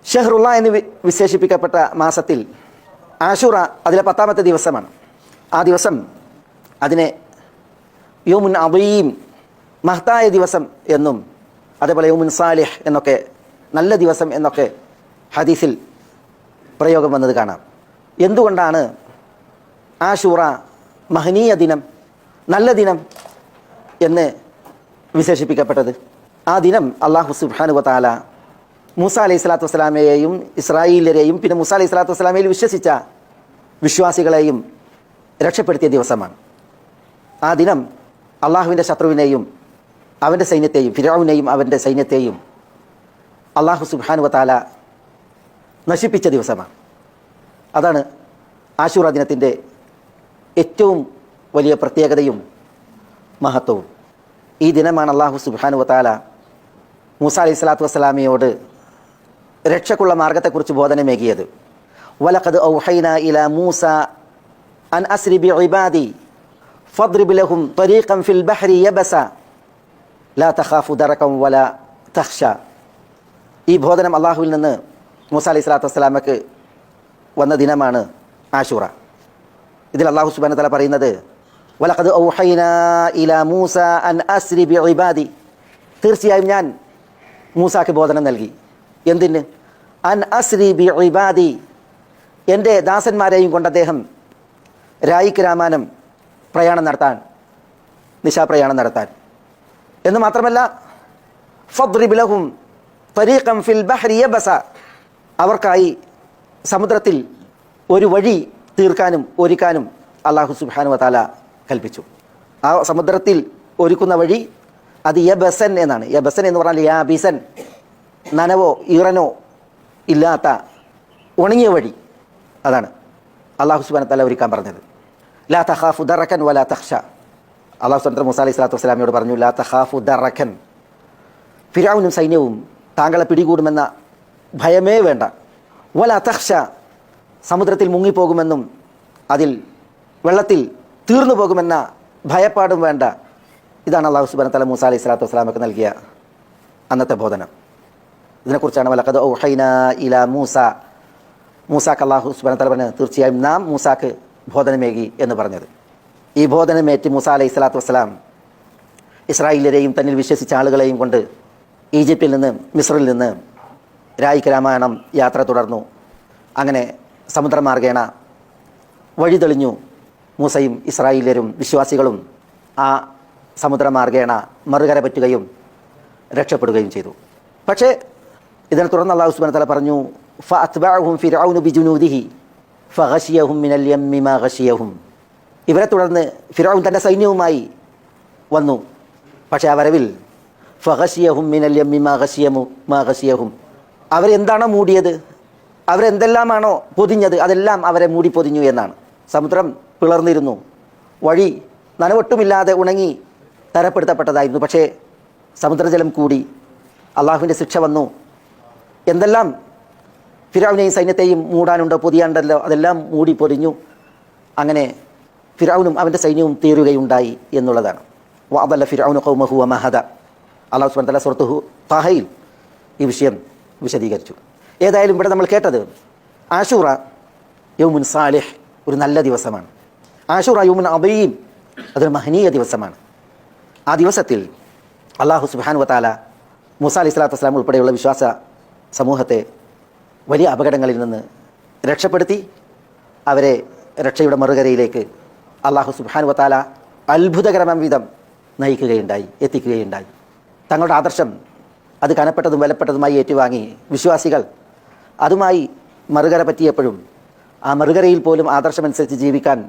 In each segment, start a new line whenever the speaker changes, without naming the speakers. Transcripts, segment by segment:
ഷഹ്റുള്ള എന്ന് വിശേഷിപ്പിക്കപ്പെട്ട മാസത്തിൽ ആഷൂറ അതിലെ 10-ാമത്തെ ദിവസമാണ്. ആ ദിവസം അതിനെ യൗമുൻ അദീം, മഹത്തായ ദിവസം എന്നും, അതേപോലെ യൗമുൻ സാലിഹ് എന്നൊക്കെ, നല്ല ദിവസം എന്നൊക്കെ ഹദീസിൽ പ്രയോഗം വന്നത് കാണാം. എന്തുകൊണ്ടാണ് ആഷൂറ മഹനീയ ദിനം, നല്ല ദിനം എന്ന് വിശേഷിപ്പിക്കപ്പെട്ടത്? ആ ദിനം അല്ലാഹു സുബ്ഹാനഹു വ തആല മൂസ അലൈഹി സ്വലാത്തു വസ്സലാമയെയും ഇസ്രായേലിയരെയും പിന്നെ മൂസ അലൈഹി സ്വലാത്തു വസ്സലാമയിൽ വിശ്വസിച്ച വിശ്വാസികളെയും രക്ഷപ്പെടുത്തിയ ദിവസമാണ്. ആ ദിനം അള്ളാഹുവിൻ്റെ ശത്രുവിനെയും അവൻ്റെ സൈന്യത്തെയും, ഫിർഔനെയും അവൻ്റെ സൈന്യത്തെയും അള്ളാഹു സുബ്ഹാനഹു വ തആല നശിപ്പിച്ച ദിവസമാണ്. അതാണ് ആശൂറ ദിനത്തിൻ്റെ ഏറ്റവും വലിയ പ്രത്യേകതയും മഹത്വവും. ഈ ദിനമാണ് അള്ളാഹു സുബ്ഹാനഹു വ തആല മൂസ അലൈഹി സ്വലാത്തു വസ്സലാമയോട് രക്ഷക്കുള്ള മാർഗത്തെക്കുറിച്ച് ബോധനമേകിയത്. വലഖദ് ഔഹൈനാ ഇലാ മൂസ അൻ അസ്രി ബിഇബാദി ഫദ്രിബ് ലഹും ത്വരീഖൻ ഫിൽ ബഹ്രി യബസ ലാ തഖാഫു ദറകൻ വലാ തഖ്ഷ. ഈ ബോധനം അള്ളാഹുവിൽ നിന്ന് മൂസ അലൈഹി സ്വലാത്തു വസ്സലാമക്ക് വന്ന ദിനമാണ് ആഷൂറ. ഇതിൽ അള്ളാഹു സുബ്ഹാനഹു വ തആല പറയുന്നത് വലഖദ് ഔഹൈനാ ഇലാ മൂസ അൻ അസ്രി ബിഇബാദി, തീർച്ചയായും ഞാൻ മൂസാക്ക് ബോധനം നൽകി. എന്തിന്? അൻ അസ്രി ബിഇബാദി, എൻ്റെ ദാസന്മാരെയും കൊണ്ട് അദ്ദേഹം രായിക്ക് രാമാനം പ്രയാണം നടത്താൻ, നിശാപ്രയാണം നടത്താൻ. എന്ന് മാത്രമല്ല ഫദ്രിബ് ലഹും ത്വരീഖൻ ഫിൽ ബഹ്രി യബസ, അവർക്കായി സമുദ്രത്തിൽ ഒരു വഴി തീർക്കാനും ഒരുക്കാനും അല്ലാഹു സുബ്ഹാനഹു വ തആല കൽപ്പിച്ചു. ആ സമുദ്രത്തിൽ ഒരുക്കുന്ന വഴി അത് യബസൻ എന്നാണ്. യബസൻ എന്ന് പറഞ്ഞാൽ യാബിസൻ, നനവോ ഈറനോ ഇല്ലാത്ത ഉണങ്ങിയ വഴി. അതാണ് അല്ലാഹു സുബ്ഹാനഹു വ തആല ഒരുക്കാൻ പറഞ്ഞത്. ലാ തഖാഫു ദറകൻ വലാ തഖ്ഷ. അല്ലാഹു സുബ്ഹാനഹു മൂസ അലൈഹി സ്വലാത്തു വസ്സലാമയോട് പറഞ്ഞു, ലാ തഖാഫു ദറകൻ, ഫിർഔനും സൈന്യവും താങ്കളെ പിടികൂടുമെന്ന ഭയമേ വേണ്ട. വലാ തഖ്ഷ, സമുദ്രത്തിൽ മുങ്ങിപ്പോകുമെന്നും അതിൽ വെള്ളത്തിൽ തീർന്നു പോകുമെന്ന ഭയപ്പാടും വേണ്ട. ഇതാണ് അല്ലാഹു സുബ്ഹാനഹു വ തആല മൂസ അലൈഹി സ്വലാത്തു വസ്സലാമക്ക് നൽകിയ അന്നത്തെ ബോധനം. ഇതിനെക്കുറിച്ചാണ് വലഖദ് ഔഹൈനാ ഇലാ മൂസ, മൂസാക്ക് അല്ലാഹു സുബ്ഹാനഹു വ തആല പറഞ്ഞത്, തീർച്ചയായും നാം മൂസാക്ക് ബോധനമേകി എന്ന് പറഞ്ഞത്. ഈ ബോധനമേറ്റ് മൂസ അലൈഹി സ്വലാത്തു വസ്സലാം ഇസ്രായേലിയരെയും തന്നിൽ വിശ്വസിച്ച ആളുകളെയും കൊണ്ട് ഈജിപ്തിൽ നിന്ന്, മിസ്രിൽ നിന്ന് രായിക്ക് രാമായണം യാത്ര തുടർന്നു. അങ്ങനെ സമുദ്രമാർഗേണ വഴി തെളിഞ്ഞു. മൂസയും ഇസ്രായേലിയരും വിശ്വാസികളും ആ സമുദ്രമാർഗേണ മറുകര പറ്റുകയും രക്ഷപ്പെടുകയും ചെയ്തു. പക്ഷേ ഇതിനെ തുടർന്ന് അല്ലാഹു സുബ്ഹാനഹു വ തആല പറഞ്ഞു, ഫഅത്ബഅഹും ഫിർഔനു ബിജുനൂദിഹി ഫഗശിയഹും മിനൽ യമ്മി മാ ഗശിയഹും. ഇവരെ തുടർന്ന് ഫിർഔൻ തൻ്റെ സൈന്യവുമായി വന്നു. പക്ഷേ ആ വരവിൽ ഫഗശിയഹും മിനൽ യമ്മി മാ ഗശിയഹും, അവരെന്താണോ മൂടിയത്, അവരെന്തെല്ലാമാണോ പൊതിഞ്ഞത്, അതെല്ലാം അവരെ മൂടി പൊതിഞ്ഞു എന്നാണ്. സമുദ്രം പിളർന്നിരുന്നു, വഴി നനവൊട്ടുമില്ലാതെ ഉണങ്ങി തരപ്പെടുത്തപ്പെട്ടതായിരുന്നു. പക്ഷേ സമുദ്രജലം കൂടി, അള്ളാഹുവിൻ്റെ ശിക്ഷ വന്നു. എന്തെല്ലാം ഫിർഔനെയും സൈന്യത്തെയും മൂടാനുണ്ടോ, പൊതിയാണ്ടല്ലോ, അതെല്ലാം മൂടി പൊതിഞ്ഞു. അങ്ങനെ ഫിർഔനും അവൻ്റെ സൈന്യവും തീരുകയുണ്ടായി എന്നുള്ളതാണ്. വഅദല്ല ഫിർഔനു ഖൗമഹു വമാ ഹദാ. അല്ലാഹു സുബ്ഹാനഹു വ തആല സൂറത്തു താഹയിൽ ഈ വിഷയം വിശദീകരിച്ചു. ഏതായാലും ഇവിടെ നമ്മൾ കേട്ടത് ആഷൂറ യൗമുൻ സാലിഹ്, ഒരു നല്ല ദിവസമാണ്. ആഷൂറ യൗമുൻ അദീം, അതൊരു മഹനീയ ദിവസമാണ്. ആ ദിവസത്തിൽ അല്ലാഹു സുബ്ഹാനഹു വ തആല മൂസ അലൈഹി സ്വലാത്തു വസ്സലാം ഉൾപ്പെടെയുള്ള വിശ്വാസ സമൂഹത്തെ വലിയ അപകടങ്ങളിൽ നിന്ന് രക്ഷപ്പെടുത്തി അവരെ രക്ഷയുടെ മറുകരയിലേക്ക് അല്ലാഹു സുബ്ഹാനഹു വ തആല അത്ഭുതകരമായ വിധം നയിക്കുകയുണ്ടായി, എത്തിക്കുകയുണ്ടായി. തങ്ങളുടെ ആദർശം അത് കനപ്പെട്ടതും വിലപ്പെട്ടതുമായി ഏറ്റുവാങ്ങി വിശ്വാസികൾ അതുമായി മറുകര പറ്റിയപ്പോഴും ആ മറുകരയിൽ പോലും ആദർശമനുസരിച്ച് ജീവിക്കാൻ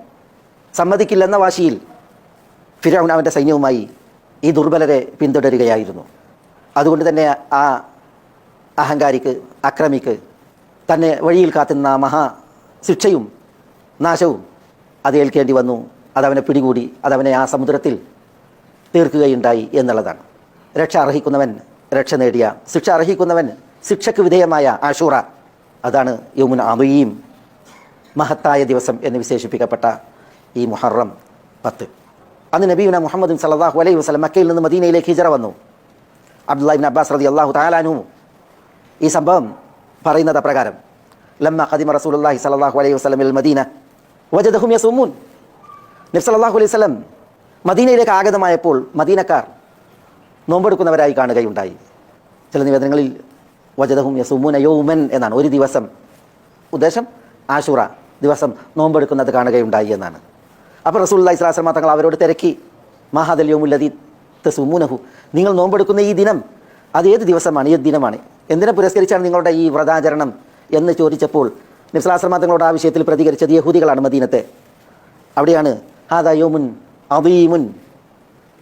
സമ്മതിക്കില്ലെന്ന വാശിയിൽ ഫിർഔൻ അവൻ്റെ സൈന്യവുമായി ഈ ദുർബലരെ പിന്തുടരുകയായിരുന്നു. അതുകൊണ്ട് തന്നെ ആ അഹങ്കാരിക്ക്, അക്രമിക്ക് തന്നെ വഴിയിൽ കാത്തുന്ന മഹാ ശിക്ഷയും നാശവും അത് ഏൽക്കേണ്ടി വന്നു. അതവനെ പിടികൂടി, അതവനെ ആ സമുദ്രത്തിൽ തീർക്കുകയുണ്ടായി എന്നുള്ളതാണ്. രക്ഷ അർഹിക്കുന്നവൻ രക്ഷ നേടിയ, ശിക്ഷ അർഹിക്കുന്നവൻ ശിക്ഷയ്ക്ക് വിധേയമായ ആഷൂറ, അതാണ് യൗമുൻ അദീം, മഹത്തായ ദിവസം എന്ന് വിശേഷിപ്പിക്കപ്പെട്ട ഈ മുഹറം 10. അന്ന് നബിയുന മുഹമ്മദ് സല്ലല്ലാഹു അലൈഹി വസല്ലം മക്കയിൽ നിന്ന് മദീനയിലേക്ക് ഹിജറ വന്നു. അബ്ദുല്ലാഹി ഇബ്നു അബ്ബാസ് റളിയല്ലാഹു തആല അൻഹു ഈ സംഭവം പറയുന്നത് അപ്രകാരം: ലമ്മ ഖദിമ റസൂലുള്ളാഹി സ്വല്ലല്ലാഹു അലൈഹി വസല്ലം അൽ മദീന വജദഹും യസൂമൂൻ. നബി സല്ലല്ലാഹു അലൈഹി വസല്ലം മദീനയിലേക്ക് ആഗതമായപ്പോൾ മദീനക്കാർ നോമ്പെടുക്കുന്നവരായി കാണുകയുണ്ടായി. ചില നിവേദനങ്ങളിൽ വജദഹും യസൂമൂന യൗമൻ എന്നാണ്, ഒരു ദിവസം. ഉദ്ദേശം ആശൂറ ദിവസം നോമ്പെടുക്കുന്നത് കാണുകയുണ്ടായി എന്നാണ്. അപ്പോൾ റസൂലുള്ളാഹി സ്വല്ലല്ലാഹു അലൈഹി വസല്ലം തങ്ങൾ അവരോട് തിരക്കി: മാ ഹാദൽ യൗമുല്ലദീ തസൂമൂനഹു, നിങ്ങൾ നോമ്പെടുക്കുന്ന ഈ ദിനം അത് ഏത് ദിവസമാണ്, ഏത് ദിനമാണ്, എന്തിനെ പുരസ്കരിച്ചാണ് നിങ്ങളുടെ ഈ വ്രതാചരണം എന്ന് ചോദിച്ചപ്പോൾ നബി സ്വല്ലല്ലാഹു അലൈഹി വസല്ലം തങ്ങളുടെ ആ വിഷയത്തിൽ പ്രതികരിച്ചത് യഹൂദികളാണ് മദീനത്തെ. അവിടെയാണ് ഹാദാ യൗമുൻ അദീമുൻ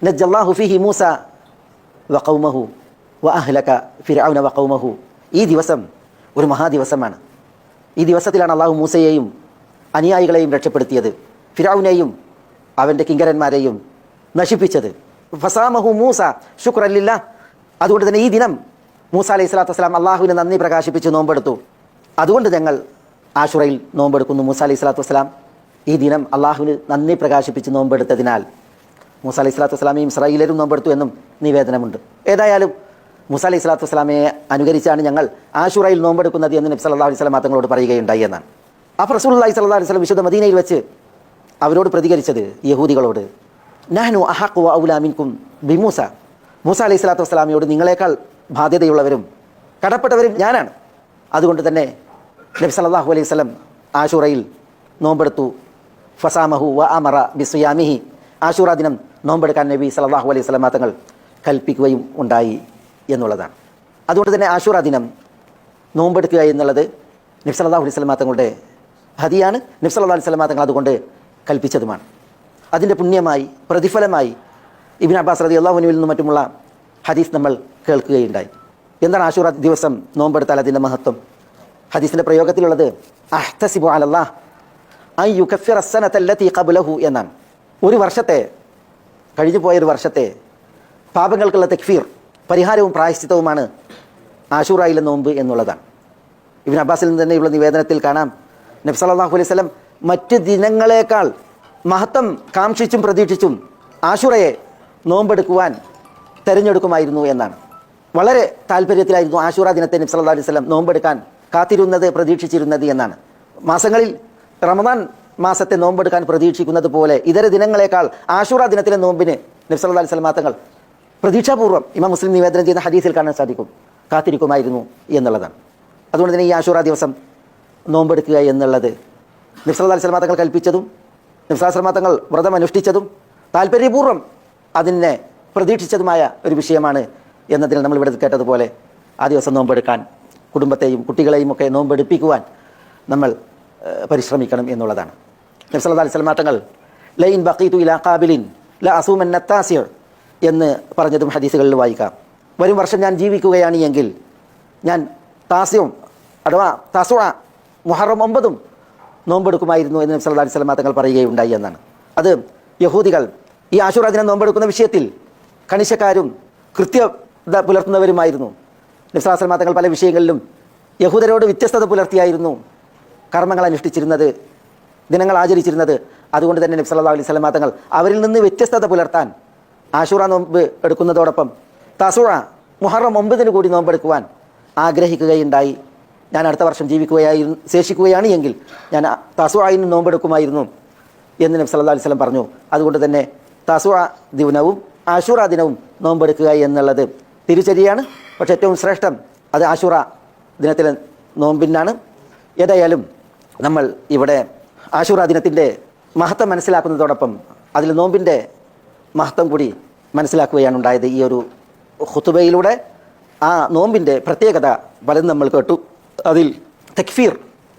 നജ്ജല്ലാഹു ഫീഹി മൂസ വഖൗമഹു വഅഹ്ലക ഫിർഔന വഖൗമഹു. ഈ ദിവസം ഒരു മഹാദിവസമാണ്. ഈ ദിവസത്തിലാണ് അള്ളാഹു മൂസയെയും അനുയായികളെയും രക്ഷപ്പെടുത്തിയത്, ഫിർഔനെയും അവൻ്റെ കിങ്കരന്മാരെയും നശിപ്പിച്ചത്. ഫസാമഹു മൂസ ശുക്രൻ ലില്ലാഹ്. അതുകൊണ്ട് തന്നെ ഈ ദിനം മൂസ അലൈഹി സ്വലാത്തു വസ്സലാം അള്ളാഹുവിന് നന്ദി പ്രകാശിപ്പിച്ച് നോമ്പെടുത്തു. അതുകൊണ്ട് ഞങ്ങൾ ആശുറയിൽ നോമ്പെടുക്കുന്നു. മൂസ അലൈഹി സ്വലാത്തു വസ്സലാം ഈ ദിനം അള്ളാഹുവിന് നന്ദി പ്രകാശിപ്പിച്ച് നോമ്പെടുത്തതിനാൽ മൂസ അലൈഹി സ്വലാത്തു വസ്സലാമയും ഇസ്രായേലരും നോമ്പെടുത്തു എന്നും നിവേദനമുണ്ട്. ഏതായാലും മൂസ അലൈഹി സ്വലാത്തു വസ്സലാമയെ അനുകരിച്ചാണ് ഞങ്ങൾ ആശുറയിൽ നോമ്പെടുക്കുന്നത് എന്ന് നബി സല്ലല്ലാഹു അലൈഹി വസല്ലം തങ്ങളോട് പറയുകയുണ്ടായി എന്നാണ്. അപ്പോൾ റസൂലുള്ളാഹി സ്വല്ലല്ലാഹു അലൈഹി വസല്ലം വിശുദ്ധ മദീനയിൽ വെച്ച് അവരോട് പ്രതികരിച്ചത് യഹൂദികളോട്: നഹ്നു അഹഖു വഔലാ മിൻകും ബിമൂസ. മൂസ അലൈഹി സ്വലാത്തു വസ്സലാമയോട് നിങ്ങളെക്കാൾ ബാധ്യതയുള്ളവരും കടപ്പെട്ടവരും ഞാനാണ്. അതുകൊണ്ട് തന്നെ നബി സല്ലല്ലാഹു അലൈഹി വസല്ലം ആശുറയിൽ നോമ്പെടുത്തു. ഫസാമഹു വ അമറ ബിസിയാമിഹി. ആശുറ ദിനം നോമ്പെടുക്കാൻ നബി സല്ലല്ലാഹു അലൈഹി വസല്ലം തങ്ങൾ കൽപ്പിക്കുകയും ഉണ്ടായി എന്നുള്ളതാണ്. അതുകൊണ്ട് തന്നെ ആശുറ ദിനം നോമ്പെടുക്കുക എന്നുള്ളത് നബി സല്ലല്ലാഹു അലൈഹി വസല്ലം തങ്ങളുടെ ഹദിയാണ്. നബി സല്ലല്ലാഹു അലൈഹി വസല്ലം തങ്ങൾ അതുകൊണ്ട് കൽപ്പിച്ചതുമാണ്. അതിൻ്റെ പുണ്യമായി പ്രതിഫലമായി ഇബ്നു അബ്ബാസ് റളിയല്ലാഹു അൻഹുവിൽ നിന്നും മറ്റുമുള്ള ഹദീസ് നമ്മൾ കേൾക്കുകയുണ്ടായി. എന്താണ് ആശുറ ദിവസം നോമ്പെടുത്താൽ അതിൻ്റെ മഹത്വം? ഹദീസിൻ്റെ പ്രയോഗത്തിലുള്ളത് അഹ്തസിബു അലല്ലാഹ് അൻ യുകഫിറ അസ്സനത അല്ലതി ഖബ്ലഹു എന്നാണ്. ഒരു വർഷത്തെ, കഴിഞ്ഞു പോയൊരു വർഷത്തെ പാപങ്ങൾക്കുള്ള തക്ഫീർ, പരിഹാരവും പ്രായശ്ചിത്തവുമാണ് ആശുറയിലെ നോമ്പ് എന്നുള്ളതാണ്. ഇബ്നു അബ്ബാസിൽ നിന്ന് തന്നെയുള്ള നിവേദനത്തിൽ കാണാം, നബി സല്ലല്ലാഹു അലൈഹി വസല്ലം മറ്റ് ദിനങ്ങളെക്കാൾ മഹത്വം കാംക്ഷിച്ചും പ്രതീക്ഷിച്ചും ആശുറയെ നോമ്പെടുക്കുവാൻ തിരഞ്ഞെടുക്കുമായിരുന്നു എന്നാണ്. വളരെ താല്പര്യത്തിലായിരുന്നു ആശുറ ദിനത്തെ നബി സല്ലല്ലാഹു അലൈഹി വസല്ലം നോമ്പെടുക്കാൻ കാത്തിരുന്നത്, പ്രതീക്ഷിച്ചിരുന്നത് എന്നാണ്. മാസങ്ങളിൽ റമദാൻ മാസത്തെ നോമ്പെടുക്കാൻ പ്രതീക്ഷിക്കുന്നത് പോലെ ഇതര ദിനങ്ങളെക്കാൾ ആശുറ ദിനത്തിലെ നോമ്പിന് നബി സല്ലല്ലാഹു അലൈഹി വസല്ലം തങ്ങൾ പ്രതീക്ഷാപൂർവ്വം ഇമാം മുസ്ലിം നിവേദനം ചെയ്യുന്ന ഹദീസിൽ കാണാൻ സാധിക്കും, കാത്തിരിക്കുമായിരുന്നു എന്നുള്ളതാണ്. അതുകൊണ്ട് തന്നെ ഈ ആശുറ ദിവസം നോമ്പെടുക്കുക എന്നുള്ളത് നബി സല്ലല്ലാഹു അലൈഹി വസല്ലം തങ്ങൾ കൽപ്പിച്ചതും നബി സല്ലല്ലാഹു അലൈഹി വസല്ലം തങ്ങൾ വ്രതം അനുഷ്ഠിച്ചതും താല്പര്യപൂർവ്വം അതിനെ പ്രതീക്ഷിച്ചതുമായ ഒരു വിഷയമാണ് എന്നതിൽ നമ്മൾ ഇവിടെ കേട്ടതുപോലെ ആ ദിവസം നോമ്പെടുക്കാൻ കുടുംബത്തെയും കുട്ടികളെയും ഒക്കെ നോമ്പെടുപ്പിക്കുവാൻ നമ്മൾ പരിശ്രമിക്കണം എന്നുള്ളതാണ്. നബി സല്ലല്ലാഹു അലൈഹി വസല്ലം തങ്ങൾ ലൈൻ ബഖീതു ഇലാ ഖാബിലിൻ ല അസൂമൻ നത്താസിർ എന്ന് പറഞ്ഞതും ഹദീസുകളിൽ വായിക്കാം. വരും വർഷം ഞാൻ ജീവിക്കുകയാണ് എങ്കിൽ ഞാൻ താസ്യവും അഥവാ തസുഅ മുഹറം 9 നോമ്പെടുക്കുമായിരുന്നു എന്ന് നബി സല്ലല്ലാഹു അലൈഹി വസല്ലം തങ്ങൾ പറയുകയുണ്ടായി എന്നാണ്. അത് യഹൂദികൾ ഈ ആശുറ ദിനം നോമ്പെടുക്കുന്ന വിഷയത്തിൽ കണിശക്കാരും കൃത്യത പുലർത്തുന്നവരുമായിരുന്നു. നബി സല്ലല്ലാഹു അലൈഹി വസല്ലം തങ്ങൾ പല വിഷയങ്ങളിലും യഹൂദരോട് വ്യത്യസ്തത പുലർത്തിയായിരുന്നു കർമ്മങ്ങൾ അനുഷ്ഠിച്ചിരുന്നത്, ദിനങ്ങൾ ആചരിച്ചിരുന്നത്. അതുകൊണ്ട് തന്നെ നബി സല്ലല്ലാഹു അലൈഹി വസല്ലം തങ്ങൾ അവരിൽ നിന്ന് വ്യത്യസ്തത പുലർത്താൻ ആശുറ നോമ്പ് എടുക്കുന്നതോടൊപ്പം തസുഅ മുഹറം 9 കൂടി നോമ്പെടുക്കുവാൻ ആഗ്രഹിക്കുകയുണ്ടായി. ഞാൻ അടുത്ത വർഷം ശേഷിക്കുകയാണ് എങ്കിൽ ഞാൻ തസുഅയിന് നോമ്പെടുക്കുമായിരുന്നു എന്ന് നബി സല്ലല്ലാഹു അലൈഹി വസല്ലം പറഞ്ഞു. അതുകൊണ്ട് തന്നെ തസുഅ ദിനവും ആശുറ ദിനവും നോമ്പെടുക്കുക എന്നുള്ളത് തിരിച്ചടിയാണ്. പക്ഷേ ഏറ്റവും ശ്രേഷ്ഠം അത് ആശുറ ദിനത്തിലെ നോമ്പിനാണ്. ഏതായാലും നമ്മൾ ഇവിടെ ആശുറ ദിനത്തിൻ്റെ മഹത്വം മനസ്സിലാക്കുന്നതോടൊപ്പം അതിൽ നോമ്പിൻ്റെ മഹത്വം കൂടി മനസ്സിലാക്കുകയാണ് ഉണ്ടായത് ഈ ഒരു ഖുതുബയിലൂടെ. ആ നോമ്പിൻ്റെ പ്രത്യേകത പലതും നമ്മൾ കേട്ടു. അതിൽ തക്ഫീർ,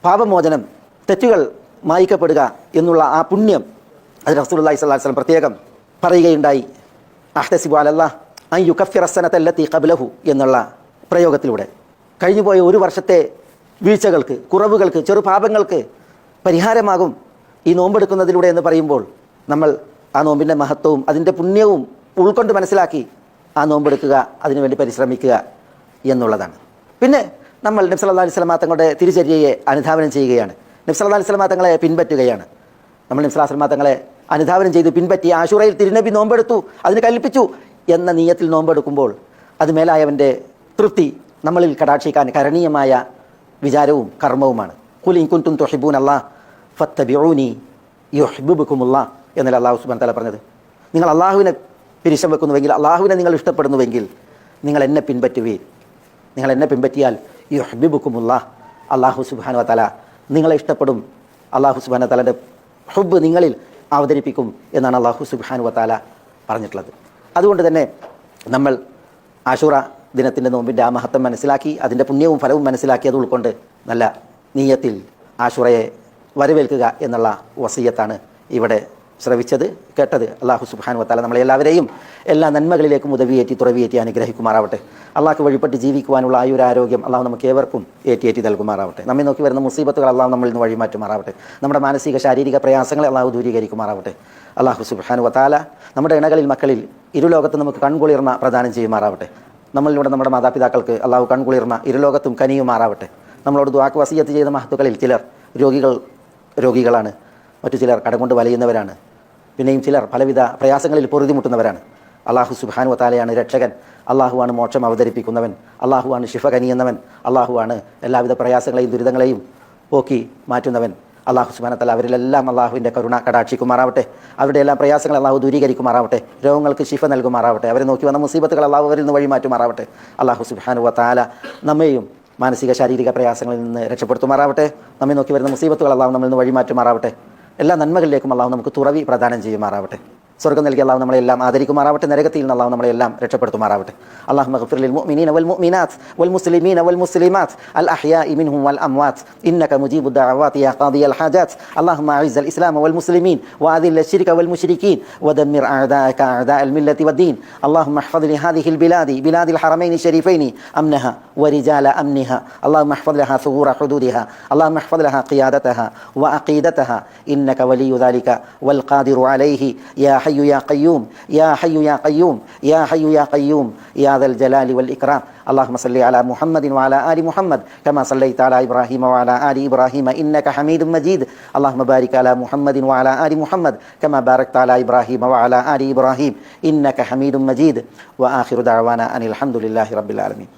പാപമോചനം, തെറ്റുകൾ മായ്ക്കപ്പെടുക എന്നുള്ള ആ പുണ്യം അത് റസൂലുള്ളാഹി സ്വല്ലല്ലാഹു അലൈഹി വസല്ലം പ്രത്യേകം പറയുകയുണ്ടായി. അഹ്തസിബു അലല്ലാഹ് അൻ യുകഫിറ അസ്സനത അല്ലതി ഖബ്ലഹു എന്നുള്ള പ്രയോഗത്തിലൂടെ കഴിഞ്ഞുപോയ ഒരു വർഷത്തെ വീഴ്ചകൾക്ക്, കുറവുകൾക്ക്, ചെറുപാപങ്ങൾക്ക് പരിഹാരമാകും ഈ നോമ്പെടുക്കുന്നതിലൂടെ എന്ന് പറയുമ്പോൾ നമ്മൾ ആ നോമ്പിൻ്റെ മഹത്വവും അതിൻ്റെ പുണ്യവും ഉൾക്കൊണ്ട് മനസ്സിലാക്കി ആ നോമ്പെടുക്കുക, അതിനുവേണ്ടി പരിശ്രമിക്കുക എന്നുള്ളതാണ്. പിന്നെ നമ്മൾ നബി സല്ലല്ലാഹു അലൈഹി വസല്ലം തങ്ങളുടെ തിരുചര്യയെ അനുധാവനം ചെയ്യുകയാണ്. നബി സല്ലല്ലാഹു അലൈഹി വസല്ലം തങ്ങളെ പിൻപറ്റുകയാണ്. നമ്മൾ നബി സല്ലല്ലാഹു അലൈഹി വസല്ലം തങ്ങളെ അനുധാവനം ചെയ്ത് പിൻപറ്റി ആശുറയിൽ തിരുനബി നോമ്പെടുത്തു, അതിന് കൽപ്പിച്ചു എന്ന നിയ്യത്തിൽ നോമ്പെടുക്കുമ്പോൾ അത് മേലായവൻ്റെ തൃപ്തി നമ്മളിൽ കടാക്ഷിക്കാൻ കരണീയമായ വിചാരവും കർമ്മവുമാണ്. ഖുൽ ഇൻ കുൻതും തുഹിബ്ബൂന അല്ലാഹ് ഫത്തബിഊനി യുഹിബ്ബുകുമുല്ലാഹ് എന്നല്ല അല്ലാഹു സുബ്ഹാനഹു വതആല പറഞ്ഞത്. നിങ്ങൾ അള്ളാഹുവിനെ പിരിശം വെക്കുന്നുവെങ്കിൽ, അള്ളാഹുവിനെ നിങ്ങൾ ഇഷ്ടപ്പെടുന്നുവെങ്കിൽ നിങ്ങൾ എന്നെ പിൻപറ്റുവീൻ. നിങ്ങൾ എന്നെ പിൻപറ്റിയാൽ യുഹിബ്ബുകുമുല്ലാഹ്, അല്ലാഹു സുബ്ഹാനഹു വതആല നിങ്ങളെ ഇഷ്ടപ്പെടും. അല്ലാഹു സുബ്ഹാനഹു വതആലയുടെ ഹുബ്ബ് നിങ്ങളിൽ അവതരിപ്പിക്കും എന്നാണ് അല്ലാഹു സുബ്ഹാനഹു വതആല പറഞ്ഞിട്ടുള്ളത്. അതുകൊണ്ട് തന്നെ നമ്മൾ ആശൂറ ദിനത്തിൻ്റെ നോമ്പിൻ്റെ ആ മഹത്വം മനസ്സിലാക്കി, അതിൻ്റെ പുണ്യവും ഫലവും മനസ്സിലാക്കി, അത് ഉൾക്കൊണ്ട് നല്ല നീയത്തിൽ ആശൂറയെ വരവേൽക്കുക എന്നുള്ള വസിയ്യത്താണ് ഇവിടെ ശ്രവിച്ചത്, കേട്ടത്. അല്ലാഹു സുബ്ഹാനഹു വതആല നമ്മളെല്ലാവരെയും എല്ലാ നന്മകളിലേക്കും ഉദവിയേറ്റി തുറവിയേറ്റി അനുഗ്രഹിക്കുമാറാവട്ടെ. അള്ളാഹ്ക്ക് വഴിപ്പെട്ട് ജീവിക്കുവാനുള്ള ആയുരാരോഗ്യം അള്ളാഹു നമുക്ക് ഏവർക്കും ഏറ്റി നൽകുമാറാവട്ടെ. നമ്മെ നോക്കി വരുന്ന മുസീബത്തുകൾ അള്ളാഹു നമ്മളിൽ നിന്ന് വഴിമാറ്റുമാറാവട്ടെ. നമ്മുടെ മാനസിക ശാരീരിക പ്രയാസങ്ങളെ അള്ളാഹു ദൂരീകരിക്കുമാറാവട്ടെ. അല്ലാഹു സുബ്ഹാനഹു വതആല നമ്മുടെ ഇണകളിൽ മക്കളിൽ ഇരുലോകത്ത് നമുക്ക് കൺകുളിർമ പ്രദാനം ചെയ്യുമാറാവട്ടെ. നമ്മളിലൂടെ നമ്മുടെ മാതാപിതാക്കൾക്ക് അള്ളാഹു കൺകുളിർമ ഇരുലോകത്തും കനിയുമാറാവട്ടെ. നമ്മളോട് ദുആക്ക് വസിയ്യത്ത് ചെയ്ത മഹത്തുക്കളിൽ ചിലർ രോഗികളാണ്, മറ്റു ചിലർ കടം കൊണ്ട് വലയുന്നവരാണ്, പിന്നെയും ചിലർ പലവിധ പ്രയാസങ്ങളിൽ പൊറുതിമുട്ടുന്നവരാണ്. അല്ലാഹു സുബ്ഹാനഹു വതആലയാണ് രക്ഷകൻ, അള്ളാഹുവാണ് മോക്ഷം അവതരിപ്പിക്കുന്നവൻ, അള്ളാഹുവാണ് ശിഫ കനിയുന്നവൻ, അള്ളാഹുവാണ് എല്ലാവിധ പ്രയാസങ്ങളെയും ദുരിതങ്ങളെയും പോക്കി മാറ്റുന്നവൻ. അല്ലാഹു സുബ്ഹാനഹു വതആല അവരിലെല്ലാം അള്ളാഹുവിൻ്റെ കരുണ കടാക്ഷിക്കുമാറാവട്ടെ. അവരുടെ എല്ലാ പ്രയാസങ്ങൾ അള്ളാഹു ദൂരീകരിക്കുമാറാവട്ടെ. രോഗങ്ങൾക്ക് ശിഫ നൽകുമാറാവട്ടെ. അവരെ നോക്കി വന്ന മുസീബത്തുകൾ അള്ളാഹു അവരിൽ നിന്ന് വഴിമാറ്റുമാറാവട്ടെ. അല്ലാഹു സുബ്ഹാനഹു വതആല നമ്മെയും മാനസിക ശാരീരിക പ്രയാസങ്ങളിൽ നിന്ന് രക്ഷപ്പെടുത്തുമാറാവട്ടെ. നമ്മെ നോക്കി വരുന്ന മുസീബത്തുകൾ അള്ളാഹു നമ്മളിൽ നിന്ന് വഴിമാറ്റുമാറാവട്ടെ. എല്ലാ നന്മകളിലേക്കും അള്ളാഹു നമുക്ക് തുറവി പ്രദാനം ചെയ്യുമാറാവട്ടെ. സ്വർഗ്ഗം നൽകി അള്ളാഹു നമ്മളെല്ലാം ആദരിക്കുമാറാവട്ടെ. നരകത്തിൽ നിന്ന് അള്ളാഹു നമ്മളെല്ലാം രക്ഷപ്പെടുത്തുമാറാവട്ടെ. അല്ലാഹുമ്മ ഗ്ഫിർ ലിൽ മുഅ്മിനീന വൽ മുഅ്മിനാത്ത് വൽ മുസ്ലിമീന വൽ മുസ്ലിമാത്ത് അൽ അഹ്യാഇ മിൻഹും വൽ അംവാത്ത് ഇന്നക മുജീബുദ് ദഅവാതി യാ ഖാദിയൽ ഹാജാത്ത്. അല്ലാഹുമ്മ അഇസ്സൽ ഇസ്ലാമ വൽ മുസ്ലിമീൻ വഅദില്ല ശിർക വൽ മുശ്രികീൻ വദമ്മിർ അഅദാഅക അഅദാഅൽ മില്ലത്തി വദ്ദീൻ. അല്ലാഹുമ്മ ഇഹ്ഫദ് ലിഹാദിഹിൽ ബിലാദി ബിലാദിൽ ഹറമൈനി ശരീഫൈനി അംനഹ വരിജാല അംനിഹ. അല്ലാഹുമ്മ ഇഹ്ഫദ് ലഹാ സുഗൂറ ഹുദൂദിഹ. അല്ലാഹുമ്മ ഇഹ്ഫദ് ലഹാ ഖിയാദതഹ വഅഖീദതഹ ഇന്നക വലിയ്യു ദാലിക വൽ ഖാദിറു അലൈഹി യാ ഹയ്യു യാ ഖയ്യൂം യാ ഹയ്യു യാ ഖയ്യൂം യാ ഹയ്യു യാ ഖയ്യൂം യാ ദൽ ജലാലി വൽ ഇക്റാം. اللهم صل على محمد وعلى آل محمد كما صليت على إبراهيم وعلى آل إبراهيم إنك حميد مجيد. اللهم بارك على محمد وعلى آل محمد كما باركت على إبراهيم وعلى آل إبراهيم إنك حميد مجيد. وآخر دعوانا أن الحمد لله رب العالمين.